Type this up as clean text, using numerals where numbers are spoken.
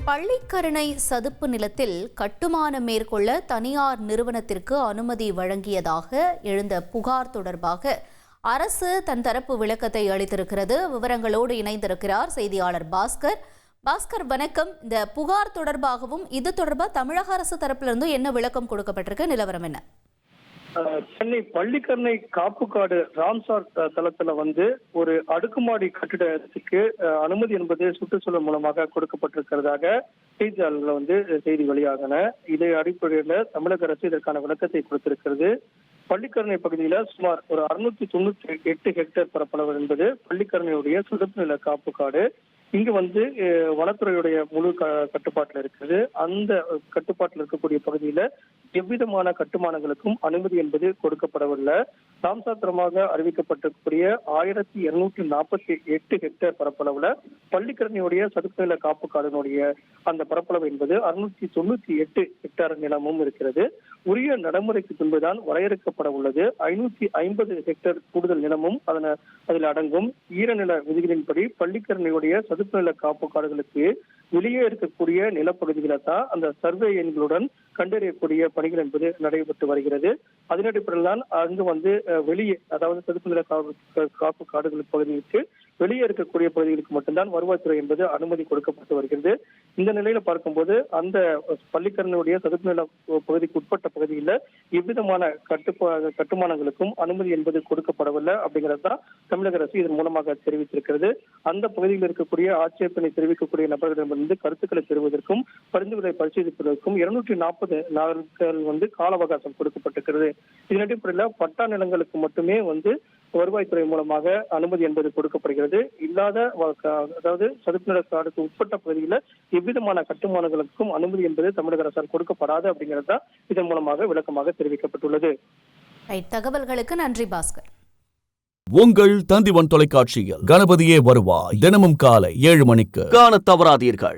பள்ளிக்கரணை சதுப்பு நிலத்தில் கட்டுமானம் மேற்கொள்ள தனியார் நிறுவனத்திற்கு அனுமதி வழங்கியதாக எழுந்த புகார் தொடர்பாக அரசு தன் தரப்பு விளக்கத்தை அளித்திருக்கிறது. விவரங்களோடு இணைந்திருக்கிறார் செய்தியாளர் பாஸ்கர். பாஸ்கர், வணக்கம். இந்த புகார் தொடர்பாகவும் இது தொடர்பாக தமிழக அரசு தரப்பிலிருந்து என்ன விளக்கம் கொடுக்கப்பட்டிருக்கு? நிலவரம் என்ன? சென்னை பள்ளிக்கரணை காப்புக்காடு ராம்சார் தளத்துல ஒரு அடுக்குமாடி கட்டிடத்துக்கு அனுமதி என்பது சுற்றுச்சூழல் மூலமாக கொடுக்கப்பட்டிருக்கிறதாக செய்தியாளர்கள் செய்தி வெளியாகன. இதை அடிப்படையில் தமிழக அரசு இதற்கான விளக்கத்தை கொடுத்திருக்கிறது. பள்ளிக்கரணை பகுதியில சுமார் ஒரு 698 ஹெக்டேர் பரப்பளவு என்பது பள்ளிக்கரணையுடைய சதுப்பு நில காப்புக்காடு. இங்கு வனத்துறையுடைய முழு கட்டுப்பாட்டில் இருக்கிறது. அந்த கட்டுப்பாட்டில் இருக்கக்கூடிய பகுதியில எவ்விதமான கட்டுமானங்களுக்கும் அனுமதி என்பது கொடுக்கப்படவில்லை. ராம்சாத்திரமாக அறிவிக்கப்பட்டிருக்கக்கூடிய 1248 ஹெக்டேர் பரப்பளவுல பள்ளிக்கரணையுடைய சதுப்பு நில காப்புக்காடினுடைய அந்த பரப்பளவு என்பது 698 ஹெக்டேர் நிலமும் இருக்கிறது. உரிய நடைமுறைக்கு பின்புதான் வரையறுக்கப்பட உள்ளது. 550 ஹெக்டேர் கூடுதல் நிலமும் அதில் அடங்கும். ஈரநில விதிகளின்படி பள்ளிக்கரணையுடைய சதுப்பு நில காப்பு காடுகளுக்கு வெளியே இருக்கக்கூடிய நிலப்பகுதிகளை தான் அந்த சர்வே எண்களுடன் கண்டறியக்கூடிய பணிகள் என்பது நடைபெற்று வருகிறது. அதன் அடிப்படையில் தான் அங்கு வெளியே, அதாவது சதுப்பு நில காப்பு காடுகள் பகுதிகளுக்கு வெளியே இருக்கக்கூடிய பகுதிகளுக்கு மட்டும்தான் வருவாய்த்துறை என்பது அனுமதி கொடுக்கப்பட்டு வருகிறது. இந்த நிலையில பார்க்கும்போது அந்த பள்ளிக்கரணையுடைய சதுப்பு நில பகுதிக்கு உட்பட்ட பகுதியில் எவ்விதமான கட்டுமானங்களுக்கும் அனுமதி என்பது கொடுக்கப்படவில்லை அப்படிங்கிறது தான் தமிழக அரசு இதன் மூலமாக தெரிவித்திருக்கிறது. அந்த பகுதியில் இருக்கக்கூடிய ஆட்சேபனை தெரிவிக்கக்கூடிய நபர்களிடமிருந்து கருத்துக்களை பெறுவதற்கும் பரிந்துரை பரிசீலிப்பதற்கும் 240 நாட்கள் கால அவகாசம் கொடுக்கப்பட்டிருக்கிறது. இதன் அடிப்படையில் பட்டா நிலங்களுக்கு மட்டுமே வருவாய்த்துறை மூலமாக அனுமதி என்பது கொடுக்கப்படுகிறது. இல்லாத, அதாவது சதுப்பு நில காடுக்கு உட்பட்ட பகுதியில் எவ்விதமான கட்டுமானங்களுக்கும் அனுமதி என்பது தமிழக அரசால் கொடுக்கப்படாது அப்படிங்கிறது தான் இதன் மூலமாக விளக்கமாக தெரிவிக்கப்பட்டுள்ளது. தகவல்களுக்கு நன்றி பாஸ்கர். உங்கள் தந்திவன் தொலைக்காட்சியில் கணபதியே வருவாய் தினமும் காலை 7 மணிக்கு காண தவறாதீர்கள்.